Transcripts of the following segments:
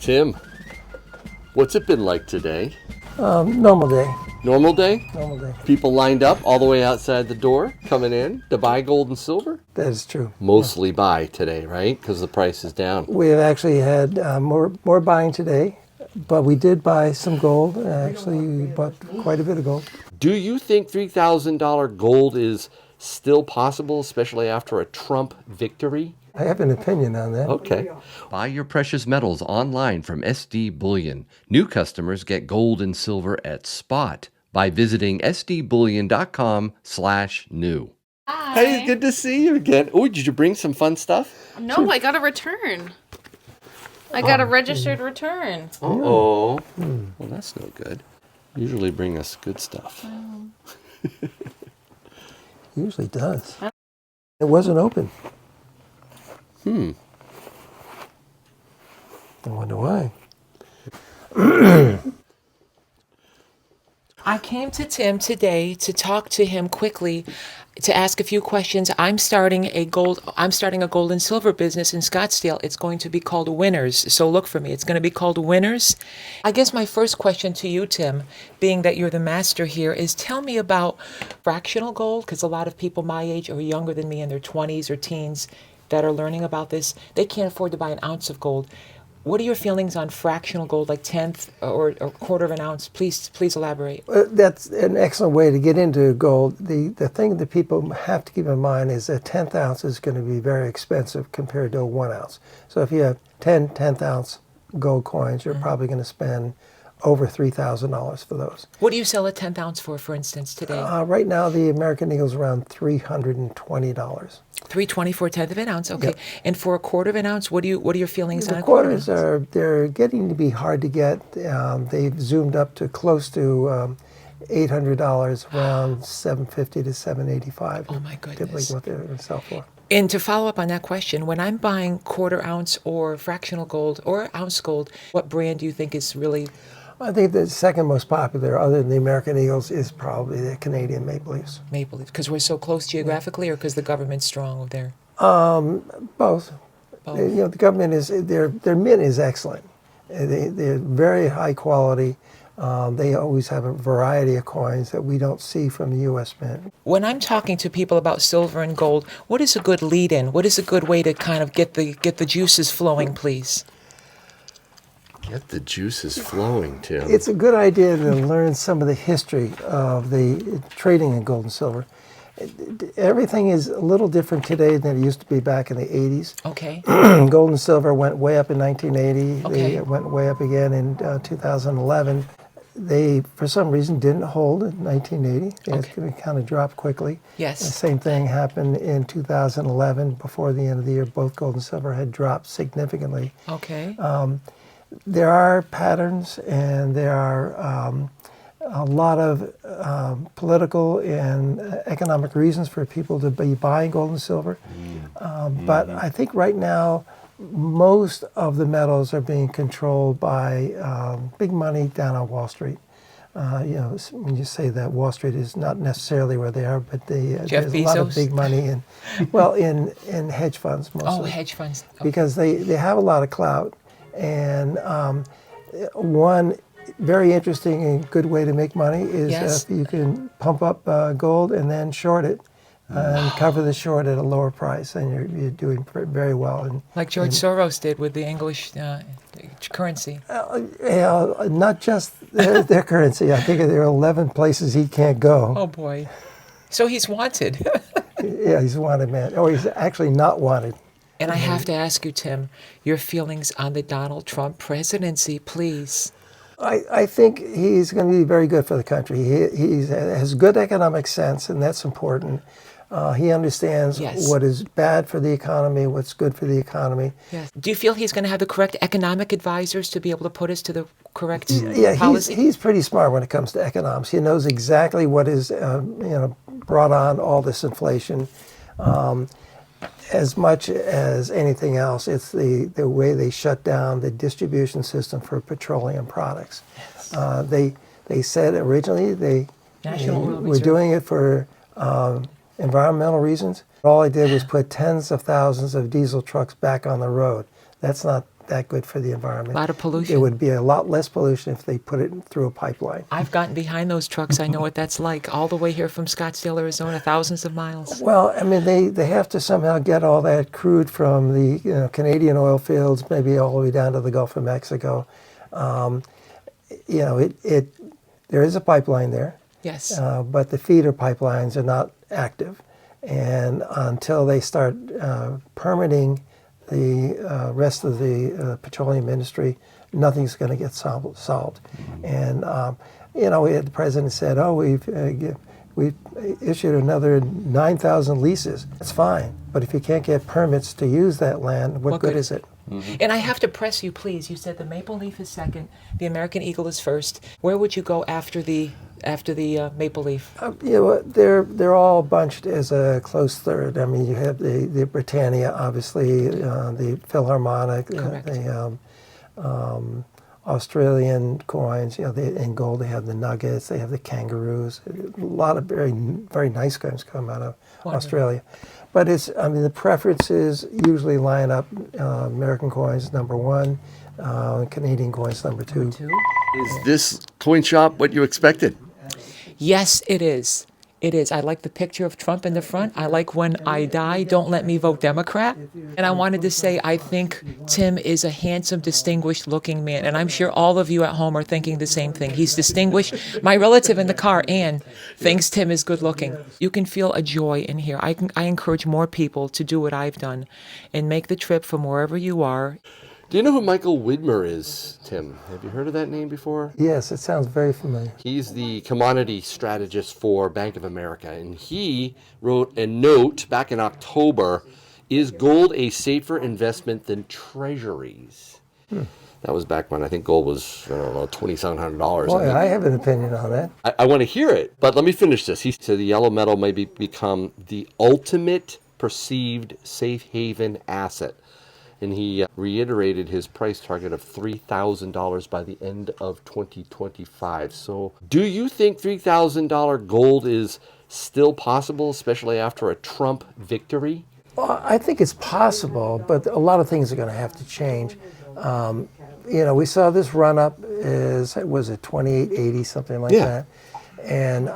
Tim, what's it been like today? Normal day. Normal day? Normal day. People lined up all the way outside the door coming in to buy gold and silver? That is true. Mostly buy today, right? Because the price is down. We have actually had more buying today, but we did buy some gold. Actually, we bought quite a bit of gold. Do you think $3,000 gold is still possible, especially after a Trump victory? I have an opinion on that. Okay. Buy your precious metals online from SD Bullion. New customers get gold and silver at spot by visiting sdbullion.com/new. Hi. Hey, good to see you again. Oh, did you bring some fun stuff? No, I got a return. I got a registered return. Uh-oh. Well, that's no good. Usually bring us good stuff. Usually does. It wasn't open. I wonder why. I came to Tim today to talk to him quickly, to ask a few questions. I'm starting a gold and silver business in Scottsdale. It's going to be called Winners. So look for me. It's going to be called Winners. I guess my first question to you, Tim, being that you're the master here, is tell me about fractional gold, because a lot of people my age or younger than me in their 20s or teens that are learning about this, they can't afford to buy an ounce of gold. What are your feelings on fractional gold, like tenth or quarter of an ounce? Please elaborate. That's an excellent way to get into gold. The thing that people have to keep in mind is a 10th ounce is going to be very expensive compared to a 1 ounce. So if you have 10 10th ounce gold coins, you're probably going to spend over $3,000 for those. What do you sell a 10th ounce for instance, today? Right now, the American Eagle is around $320. $3.20 for a tenth of an ounce. Okay, Yep. And for a quarter of an ounce, what are your feelings on The a quarter? quarters they're getting to be hard to get. They've zoomed up to close to $800, around $750 to $785. Oh my Typically, goodness. what they're going to sell for. And to follow up on that question, when I'm buying quarter ounce or fractional gold or ounce gold, what brand do you think is really? I think the second most popular, other than the American Eagles, is probably the Canadian Maple Leafs. Maple Leaf? Because we're so close geographically, or because the government's strong over there? Both. The government is their mint is excellent. They're very high quality. They always have a variety of coins that we don't see from the U.S. Mint. When I'm talking to people about silver and gold, what is a good lead-in? What is a good way to kind of get the juices flowing, please? Get the juices flowing, Tim. It's a good idea to learn some of the history of the trading in gold and silver. Everything is a little different today than it used to be back in the 80s. Okay. Gold and silver went way up in 1980. Okay. They went way up again in 2011. They, for some reason, didn't hold in 1980. It kind of dropped quickly. Yes. The same thing happened in 2011. Before the end of the year, both gold and silver had dropped significantly. Okay. There are patterns, and there are a lot of political and economic reasons for people to be buying gold and silver. But I think right now, most of the metals are being controlled by big money down on Wall Street. When you say that, Wall Street is not necessarily where they are, but there's a lot of big money in hedge funds mostly. Oh, hedge funds. Okay. Because they have a lot of clout. And one very interesting and good way to make money is if you can pump up gold and then short it and cover the short at a lower price, and you're doing very well. Like George Soros did with the English currency. Not just their currency. I think there are 11 places he can't go. Oh boy. So he's wanted. Yeah, he's a wanted man. Oh, he's actually not wanted. And I have to ask you, Tim, your feelings on the Donald Trump presidency, please. I think he's going to be very good for the country. He has good economic sense, and that's important. He understands what is bad for the economy, what's good for the economy. Yes. Do you feel he's going to have the correct economic advisors to be able to put us to the correct policy? He's pretty smart when it comes to economics. He knows exactly what is brought on all this inflation. As much as anything else, it's the way they shut down the distribution system for petroleum products. They said originally they were doing it for environmental reasons. All I did was put tens of thousands of diesel trucks back on the road. That's not that good for the environment. A lot of pollution. There would be a lot less pollution if they put it through a pipeline. I've gotten behind those trucks. I know what that's like. All the way here from Scottsdale, Arizona, thousands of miles. Well, I mean, they have to somehow get all that crude from the Canadian oil fields, maybe all the way down to the Gulf of Mexico. There is a pipeline there. Yes. But the feeder pipelines are not active. And until they start permitting the rest of the petroleum industry, nothing's going to get solved. And, the president said, we've issued another 9,000 leases. That's fine. But if you can't get permits to use that land, what good is it? Mm-hmm. And I have to press you, please. You said the maple leaf is second, the American eagle is first. Where would you go after the maple leaf? They're all bunched as a close third. I mean, you have the Britannia, obviously, the Philharmonic, the Australian coins. In gold, they have the nuggets, they have the kangaroos. A lot of very, very nice coins come out of Australia. But the preferences usually line up American coins number one, Canadian coins number two. Is this coin shop what you expected? Yes, it is. It is. I like the picture of Trump in the front. I like when I die, don't let me vote Democrat. And I wanted to say, I think Tim is a handsome, distinguished-looking man. And I'm sure all of you at home are thinking the same thing. He's distinguished. My relative in the car, Ann, thinks Tim is good-looking. You can feel a joy in here. I encourage more people to do what I've done and make the trip from wherever you are. Do you know who Michael Widmer is, Tim? Have you heard of that name before? Yes, it sounds very familiar. He's the commodity strategist for Bank of America, and he wrote a note back in October, is gold a safer investment than treasuries? That was back when I think gold was, $2,700. Boy, I have an opinion on that. I want to hear it, but let me finish this. He said the yellow metal may become the ultimate perceived safe haven asset. And he reiterated his price target of $3,000 by the end of 2025. So do you think $3,000 gold is still possible, especially after a Trump victory? Well, I think it's possible, but a lot of things are going to have to change. We saw this run up was it 28.80, something like that. And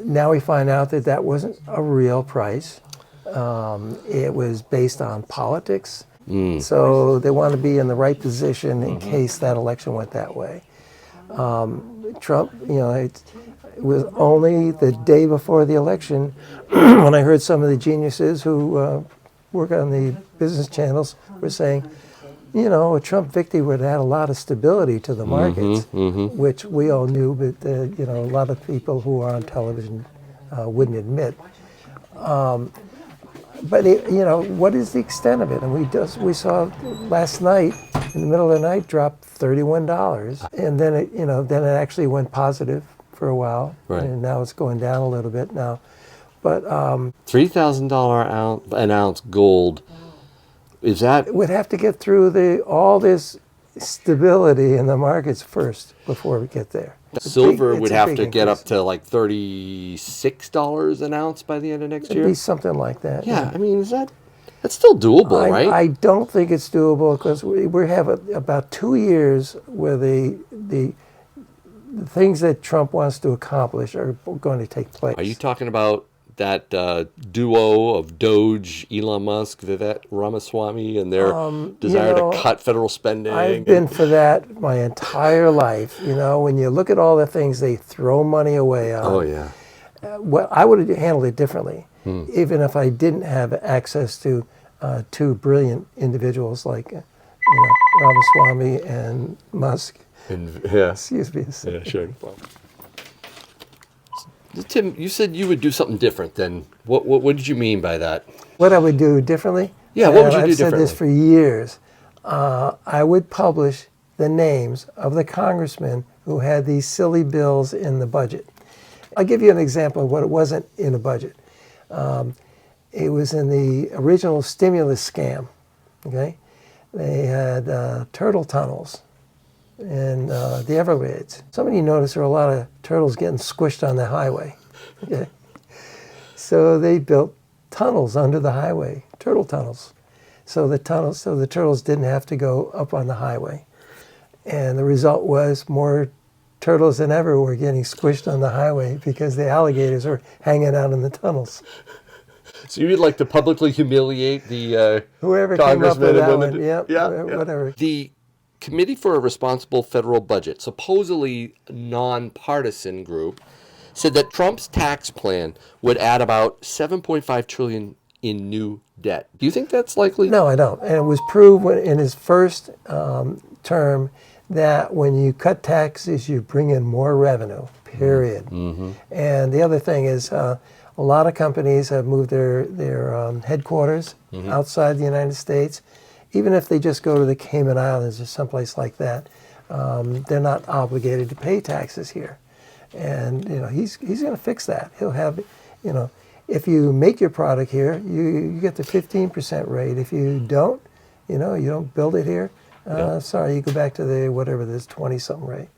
now we find out that wasn't a real price. It was based on politics, so they want to be in the right position in case that election went that way. Trump, it was only the day before the election when I heard some of the geniuses who work on the business channels were saying, a Trump victory would add a lot of stability to the markets, which we all knew, but a lot of people who are on television wouldn't admit. But what is the extent of it? And we saw last night, in the middle of the night, drop $31, and then it actually went positive for a while, and now it's going down a little bit now. But $3,000 an ounce gold, is that? It would have to get through all this stability in the markets first before we get there. Silver would have to get up to like $36 an ounce by the end of next year? It'd be something like that. Yeah, I mean, that's still doable, right? I don't think it's doable because we have about 2 years where the things that Trump wants to accomplish are going to take place. Are you talking about that duo of Doge, Elon Musk, Vivek Ramaswamy, and their desire to cut federal spending? I've been for that my entire life. When you look at all the things they throw money away on. Oh, yeah. Well, I would have handled it differently, even if I didn't have access to two brilliant individuals like Ramaswamy and Musk. Excuse me. Yeah, sure. Tim, you said you would do something different then. What did you mean by that? What I would do differently? Yeah, what would you do differently? I've said this for years. I would publish the names of the congressmen who had these silly bills in the budget. I'll give you an example of what it wasn't in the budget. It was in the original stimulus scam. Okay, they had turtle tunnels in the Everglades. Somebody noticed there were a lot of turtles getting squished on the highway. Okay, so they built tunnels under the highway, turtle tunnels. so the turtles didn't have to go up on the highway. And the result was more turtles than ever were getting squished on the highway because the alligators were hanging out in the tunnels. So you'd like to publicly humiliate the Whoever came up with congressmen that and one, women? yeah, whatever. The Committee for a Responsible Federal Budget, supposedly nonpartisan group, said that Trump's tax plan would add about $7.5 trillion in new debt. Do you think that's likely? No, I don't. And it was proved in his first term that when you cut taxes, you bring in more revenue, period. Mm-hmm. And the other thing is a lot of companies have moved their headquarters outside the United States. Even if they just go to the Cayman Islands or someplace like that, they're not obligated to pay taxes here. And he's going to fix that. He'll have, if you make your product here, you get the 15% rate. If you don't, you don't build it here, sorry, you go back to the whatever this 20-something rate.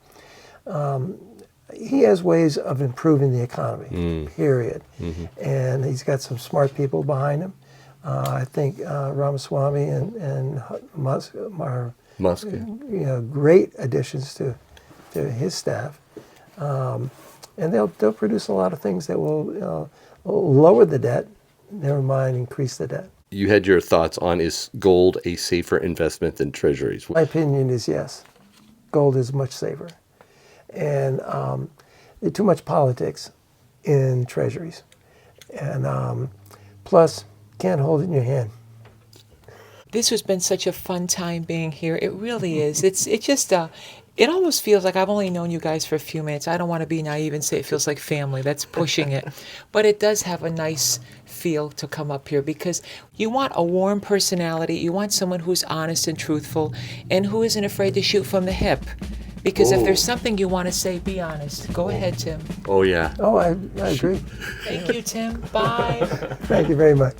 He has ways of improving the economy, period. Mm-hmm. And he's got some smart people behind him. I think Ramaswamy and Musk are great additions to his staff, and they'll produce a lot of things that will lower the debt. Never mind increase the debt. You had your thoughts on, is gold a safer investment than treasuries? My opinion is yes, gold is much safer, and there's too much politics in treasuries, and plus. Can't hold it in your hand. This has been such a fun time being here. It really is. It just it almost feels like I've only known you guys for a few minutes. I don't want to be naive and say it feels like family. That's pushing it. But it does have a nice feel to come up here because you want a warm personality. You want someone who's honest and truthful and who isn't afraid to shoot from the hip. Because if there's something you want to say, be honest. Go ahead, Tim. Oh, yeah. Oh, I agree. Thank you, Tim. Bye. Thank you very much.